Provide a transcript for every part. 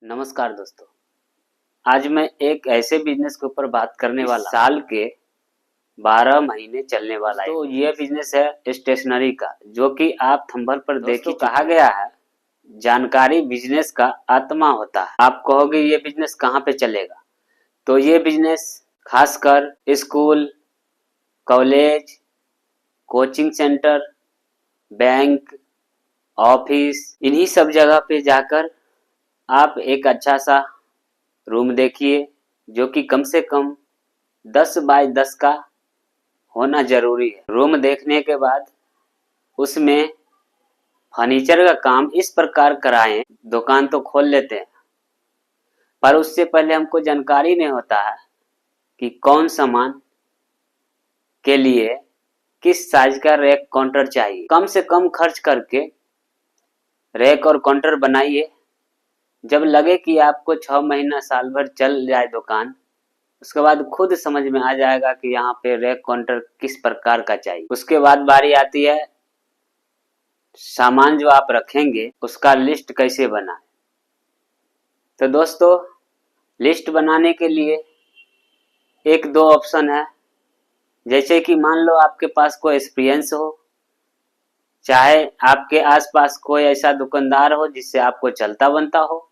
नमस्कार दोस्तों। आज मैं एक ऐसे बिजनेस के ऊपर बात करने वाला साल के 12 महीने चलने वाला है। तो ये बिजनेस है स्टेशनरी का, जो कि आप थंबनेल पर देखिए। कहा गया है जानकारी बिजनेस का आत्मा होता है। आप कहोगे ये बिजनेस कहाँ पे चलेगा, तो ये बिजनेस खासकर school, college, coaching centre, bank, office, इन्हीं सब जगह पे जाकर आप एक अच्छा सा रूम देखिए, जो कि कम से कम 10 बाय 10 का होना जरूरी है। रूम देखने के बाद उसमें फर्नीचर का काम इस प्रकार कराएं, दुकान तो खोल लेते हैं, पर उससे पहले हमको जानकारी नहीं होता है कि कौन सामान के लिए किस साइज का रैक काउंटर चाहिए। कम से कम खर्च करके रैक और काउंटर बनाइए। जब लगे कि आपको 6 महीना साल भर चल जाए दुकान, उसके बाद खुद समझ में आ जाएगा कि यहाँ पे रैक काउंटर किस प्रकार का चाहिए। उसके बाद बारी आती है सामान जो आप रखेंगे उसका लिस्ट कैसे बनाएं। तो दोस्तों, लिस्ट बनाने के लिए एक दो ऑप्शन है। जैसे कि मान लो आपके पास कोई एक्सपीरियंस हो, चाहे आपके आसपास कोई ऐसा दुकानदार हो जिससे आपको चलता बनता हो,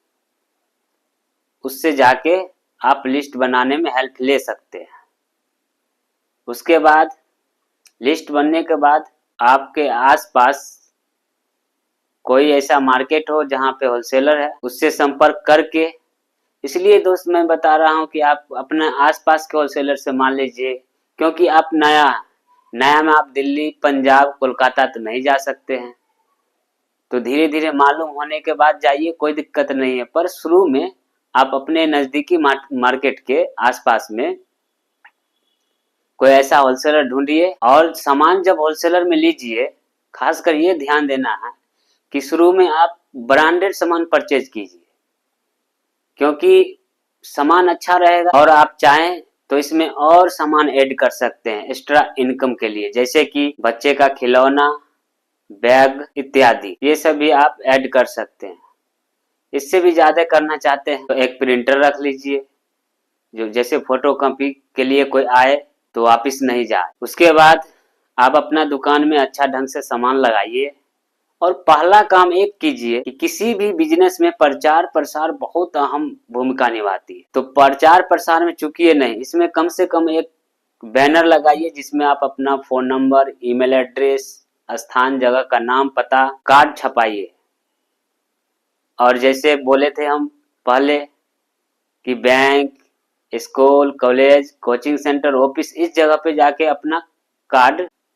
उससे जाके आप लिस्ट बनाने में हेल्प ले सकते हैं। उसके बाद लिस्ट बनने के बाद आपके आसपास कोई ऐसा मार्केट हो जहाँ पे होलसेलर है, उससे संपर्क करके, इसलिए दोस्त मैं बता रहा हूँ कि आप अपने आसपास के होलसेलर से मान लीजिए, क्योंकि आप नया में आप दिल्ली, पंजाब, कोलकाता तो नहीं जा सकते हैं। तो धीरे धीरे मालूम होने के बाद जाइए, कोई दिक्कत नहीं है। पर शुरू में आप अपने नजदीकी मार्केट के आसपास में कोई ऐसा होलसेलर ढूंढिए, और सामान जब होलसेलर में लीजिए, खासकर ये ध्यान देना है कि शुरू में आप ब्रांडेड सामान परचेज कीजिए, क्योंकि सामान अच्छा रहेगा और आप चाहें तो इसमें और सामान ऐड कर सकते हैं एक्स्ट्रा इनकम के लिए, जैसे कि बच्चे का खिलौना, बैग इत्यादि, ये सब भी आप ऐड कर सकते हैं। इससे भी ज्यादा करना चाहते हैं तो एक प्रिंटर रख लीजिए, जो जैसे फोटो कॉपी के लिए कोई आए तो वापिस नहीं जाए। उसके बाद आप अपना दुकान में अच्छा ढंग से सामान लगाइए, और पहला काम एक कीजिए कि किसी भी बिजनेस में प्रचार प्रसार बहुत अहम भूमिका निभाती है। तो प्रचार प्रसार में चूकिए नहीं, इसमें कम से कम एक बैनर लगाइए जिसमें आप अपना फोन नंबर, ईमेल एड्रेस, स्थान, जगह का नाम, पता, कार्ड छपाइए। और जैसे बोले थे हम पहले कि bank, school, college, coaching centre, office, इस जगह पे जाके अपना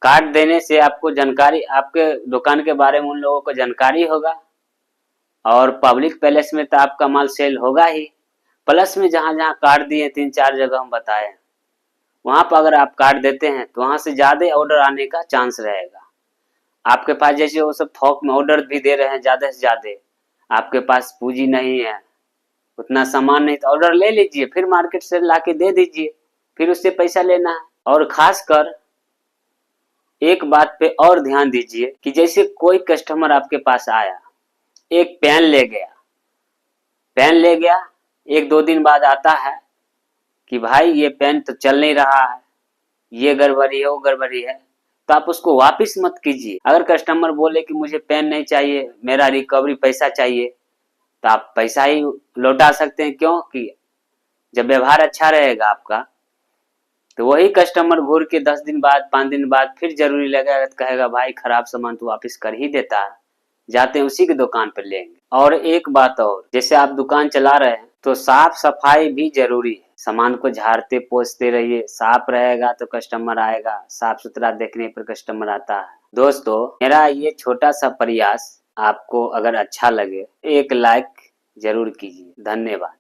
कार्ड देने से आपको जानकारी, आपके दुकान के बारे में उन लोगों को जानकारी होगा, और पब्लिक प्लेस में तो आपका माल सेल होगा ही। प्लस में जहाँ जहाँ कार्ड दिए 3-4 जगह हम बताए, वहां पर अगर आप कार्ड देते हैं तो वहां से ज्यादा ऑर्डर आने का चांस रहेगा। आपके पास जैसे वो सब थोक में ऑर्डर भी दे रहे हैं ज्यादा से ज्यादा, आपके पास पूंजी नहीं है, उतना सामान नहीं, तो ऑर्डर ले लीजिए, फिर मार्केट से लाके दे दीजिए, फिर उससे पैसा लेना है। और खासकर एक बात पे और ध्यान दीजिए कि जैसे कोई कस्टमर आपके पास आया, एक पेन ले गया, 1-2 दिन बाद आता है कि भाई ये पेन तो चल नहीं रहा है, ये गड़बड़ी है, वो गड़बड़ी है, तो आप उसको वापिस मत कीजिए। अगर कस्टमर बोले कि मुझे पेन नहीं चाहिए, मेरा रिकवरी पैसा चाहिए, तो आप पैसा ही लौटा सकते हैं। क्योंकि जब व्यवहार अच्छा रहेगा आपका, तो वही कस्टमर घूर के 10 दिन बाद, 5 दिन बाद फिर जरूरी लगेगा तो कहेगा भाई खराब सामान तो वापस कर ही देता है, जाते हैं उसी की दुकान पर लेंगे। और एक बात और, जैसे आप दुकान चला रहे हैं तो साफ सफाई भी जरूरी है। सामान को झाड़ते पोंछते रहिए, साफ रहेगा तो कस्टमर आएगा, साफ सुथरा देखने पर कस्टमर आता है। दोस्तों, मेरा ये छोटा सा प्रयास आपको अगर अच्छा लगे, एक लाइक जरूर कीजिए। धन्यवाद।